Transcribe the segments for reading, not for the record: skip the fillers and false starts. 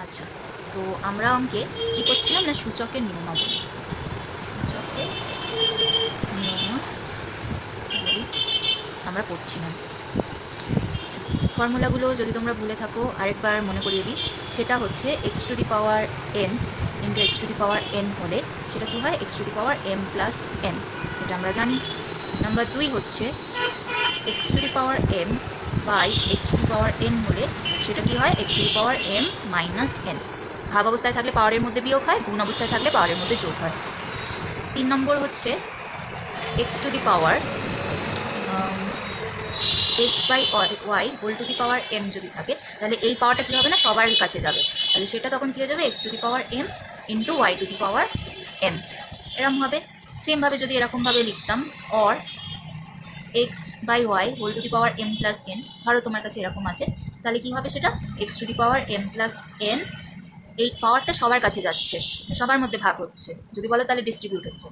আচ্ছা, তো আমরা অঙ্কে কী করছিলাম না সূচকের নিয়মাবলী। সূচকের নিয়মাবলী আমরা পড়ছিলাম। ফর্মুলাগুলো যদি তোমরা ভুলে থাকো আরেকবার মনে করিয়ে দিই। সেটা হচ্ছে x to the power n into x to the power n হলে সেটা কী হয়, x to the power M plus n, এটা আমরা জানি। নাম্বার 2 হচ্ছে x to the power m by x to the power n হলে সেটা কী হয়, x to the power m minus n. ভাগ অবস্থায় থাকলে পাওয়ারের মধ্যে বিয়োগ হয়, গুণ অবস্থায় থাকলে পাওয়ারের মধ্যে যোগ হয়। 3 নম্বর হচ্ছে x to the power x by y whole to the power m যদি থাকে তাহলে এই পাওয়ারটা কী হবে না, সবার কাছে যাবে। তাহলে সেটা তখন কী হয়ে যাবে, x to the power M into Y to the power m এরকম হবে। সেমভাবে যদি এরকমভাবে লিখতাম or x by y whole to the power M plus n, ধরো তোমার কাছে এরকম আছে, তাহলে কী হবে সেটা, x to the power M plus n, এই পাওয়ারটা সবার কাছে যাচ্ছে, সবার মধ্যে ভাগ হচ্ছে, যদি বলো তাহলে ডিস্ট্রিবিউট হচ্ছে।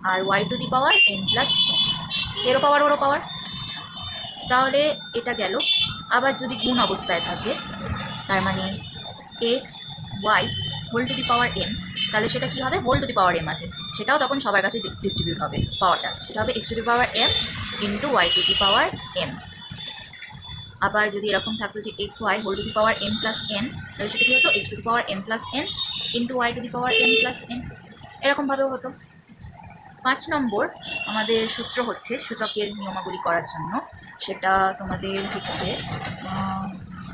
আর Y to the power N plus N, এরও পাওয়ার ওরও পাওয়ার। আচ্ছা, তাহলে এটা গেল। আবার যদি গুণ অবস্থায় থাকে, তার মানে x Y whole to the power m, তাহলে সেটা কী হবে, whole to the power m আছে, সেটাও তখন সবার কাছে ডিস্ট্রিবিউট হবে পাওয়ারটা, সেটা হবে X to the power M into Y to the power M. আবার যদি এরকম থাকতো যে X Y whole to the power M plus N, তাহলে সেটা কী হতো, X to the power M plus N into Y to the power M plus N, এরকমভাবেও হতো। 5 নম্বর আমাদের সূত্র হচ্ছে সূচকের নিয়মাবলী করার জন্য, সেটা তোমাদের হচ্ছে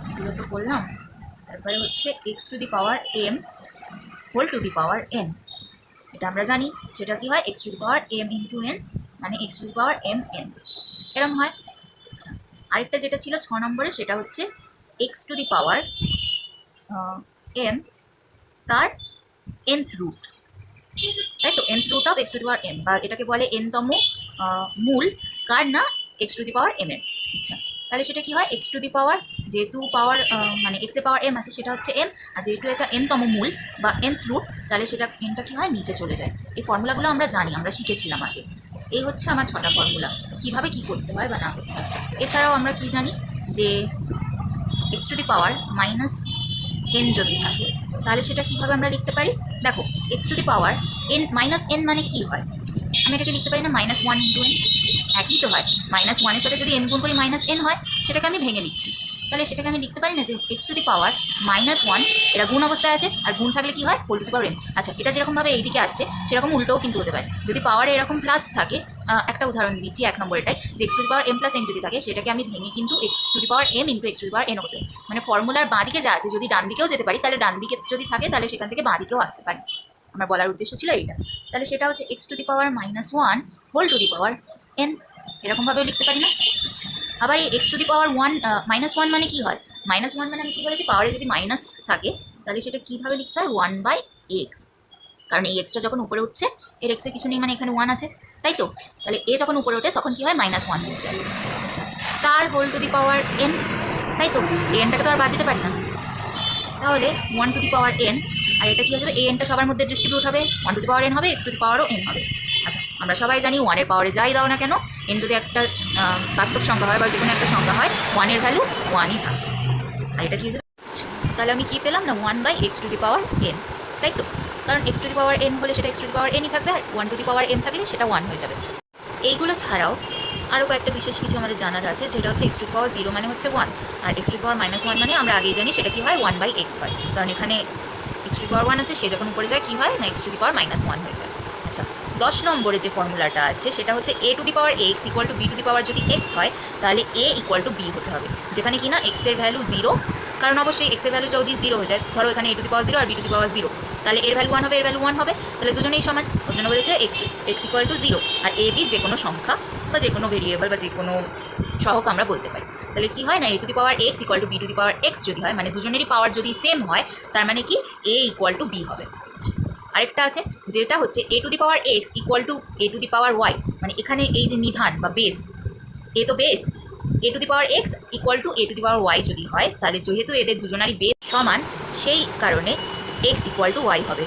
এগুলো তো বললাম। তারপরে হচ্ছে x to the power M whole to the power N, এটা আমরা জানি, সেটা কি হয়, x to the power M into N, মানে X to the power M N, এরম হয়। আচ্ছা, আরেকটা যেটা ছিল 6 নম্বরে, সেটা হচ্ছে x to the power m তার nth রুট, তাই তো, nth root of x to the power m, বা এটাকে বলে এনতম মূল কার না, x to the power m এর। আচ্ছা, তাহলে সেটা কি হয়, এক্স টু দি পাওয়ার যেহেতু পাওয়ার মানে এক্সের পাওয়ার এম আছে সেটা হচ্ছে এম, আর যেহেতু এটা এনতম মূল বা nth রুট, তাহলে সেটা এনটা কি হয়, নিচে চলে যায়। এই ফর্মুলাগুলো আমরা জানি, আমরা শিখেছিলাম আগে। এই হচ্ছে আমার 6টা ফর্মুলা, কীভাবে কী করতে হয় বা না করতে হয়। এছাড়াও আমরা কি জানি যে x to the power minus N যদি থাকে তাহলে সেটা কীভাবে আমরা লিখতে পারি, দেখো x to the power N minus N মানে কী হয়, আমি এটাকে লিখতে পারি না মাইনাস ওয়ান ইন্টু এন, একই তো হয়। মাইনাস ওয়ানের সাথে যদি এন গুণ করি মাইনাস এন হয়, সেটাকে আমি ভেঙে লিখছি, তাহলে সেটাকে আমি লিখতে পারি না যে x to the power minus one, এটা গুণ অবস্থায় আছে, আর গুণ থাকলে কী হয়, whole to the power n. আচ্ছা, এটা যেরকমভাবে এইদিকে আসছে সেরকম উল্টোও কিন্তু হতে পারে, যদি পাওয়ারে এরকম প্লাস থাকে, একটা উদাহরণ দিচ্ছি 1 নম্বরটাই, যে x to the power M plus n যদি থাকে, সেটাকে আমি ভেঙে কিন্তু x to the power M into x to the power n হতে, মানে ফর্মুলার বাঁ দিকে যা আছে যদি ডান দিকেও যেতে পারি, তাহলে ডান দিকে যদি থাকে তাহলে সেখান থেকে বাঁ দিকেও আসতে পারি, আমার বলার উদ্দেশ্য ছিল এইটা। তাহলে সেটা হচ্ছে x to the power minus one whole to the power N, এরকমভাবেও লিখতে পারি না। আচ্ছা, আবার এই X to the power one minus one মানে কী হয়, মাইনাস ওয়ান মানে আমি কী বলেছি, পাওয়ারে যদি মাইনাস থাকে তাহলে সেটা কীভাবে লিখতে হয়, 1 বাই এক্স, কারণ এই এক্সটা যখন উপরে উঠছে, এর এক্সে কিছু নেই, মানে এখানে 1 আছে, তাই তো, তাহলে এ যখন উপরে ওঠে তখন কী হয়, মাইনাস 1 হয়ে যায়। আচ্ছা, তার whole to the power n, তাই তো, এনটাকে তো আর বাদ দিতে পারি না, তাহলে 1 টু দি পাওয়ার এন, আর এটা কী হয়ে যাবে, এ এনটা সবার মধ্যে ডিস্ট্রিবিউট হবে, 1 টু দি পাওয়ার এন হবে, এক্স টু দি পাওয়ারও এন হবে। আচ্ছা, আমরা সবাই জানি 1-এর পাওয়ারে যাই দাও না কেন, এন যদি একটা বাস্তব সংখ্যা হয় বা যে কোনো একটা সংখ্যা হয়, 1-এর ভ্যালু 1-ই থাকে, আর এটা কী হয়ে যাবে, তাহলে আমি কী পেলাম না, 1 by x to the power n, তাই তো, কারণ x to the power n হলে সেটা এক্স টু দি পাওয়ার এনই থাকবে, আর 1 টু দি পাওয়ার এন থাকলে সেটা 1 হয়ে যাবে। এইগুলো ছাড়াও আরও কয়েকটা বিশেষ কিছু আমাদের জানার আছে, সেটা হচ্ছে এক্স টু দি পাওয়ার 0 মানে হচ্ছে 1, আর X to the power minus 1 মানে আমরা আগেই জানি সেটা কী হয়, 1 বাই এক্স হয়, কারণ এখানে এক্স টু দি পাওয়ার 1 আছে, সে যখন উপরে যায় কী হয় না, x to the power minus 1 হয়ে যায়। আচ্ছা, 10 নম্বরে যে ফর্মুলাটা আছে সেটা হচ্ছে A to the power X equal to B to the power যদি এক্স হয়, তাহলে এ ইকুয়াল টু বি হতে হবে, যেখানে কি না এক্সের ভ্যালু 0, কারণ অবশ্যই এক্সের ভ্যালু যদি 0 হয়ে যায়, ধরো এখানে এ টু দি পাওয়ার 0 আর বি টু দি পাওয়ার 0, তাহলে এর ভ্যালু 1 হবে, এর ভ্যালু 1 হবে, তাহলে দুজনেই সমান, ওই জন্য বলেছে এক্স ইকুয়াল টু 0, আর এ বি যে কোনো সংখ্যা বা যে কোনো ভেরিয়েবল বা যে কোনো সহক আমরা বলতে পারি। তাহলে কি হয় না, A to the power X equal to B to the power X যদি হয়, মানে দুজনেরই পাওয়ার যদি সেম হয়, তার মানে কি এ ইকুয়াল টু বি হবে। আরেকটা আছে যেটা হচ্ছে A to the power X equal to A to the power Y, মানে এখানে এই যে নিধান বা বেস, এ তো base, A to the power X equal to A to the power Y যদি হয়, তাহলে যেহেতু এদের দুজনারই বেস সমান, সেই কারণে এক্স ইকুয়াল টু ওয়াই হবে,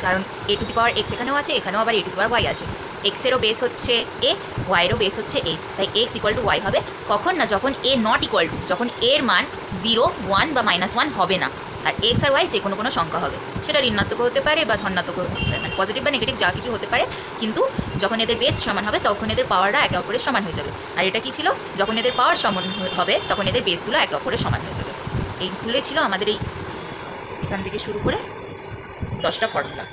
কারণ এ টু দি পাওয়ার এক্স এখানেও আছে, এখানেও আবার এ টু দি পাওয়ার ওয়াই আছে, এক্সেরও বেস হচ্ছে এ, ওয়াইয়েরও বেস হচ্ছে এ, তাই এক্স ইকুয়াল টু ওয়াই হবে। কখন না, যখন এ নট ইকুয়াল টু, যখন এর মান 0, 1 বা -1 হবে না, আর এক্স আর ওয়াই যে কোনো সংখ্যা হবে, সেটা ঋণাত্মক হতে পারে বা ধনাত্মক হতে পারে, মানে পজিটিভ বা নেগেটিভ যা কিছু হতে পারে, কিন্তু যখন এদের বেস সমান হবে তখন এদের পাওয়ারটা একে অপরের সমান হয়ে যাবে। আর এটা কি ছিল, যখন এদের পাওয়ার সমান হবে তখন এদের বেসগুলো একে অপরের সমান হয়ে যাবে। এইগুলোই ছিল আমাদের এই এখান থেকে শুরু করে 10টা ফর্মুলা।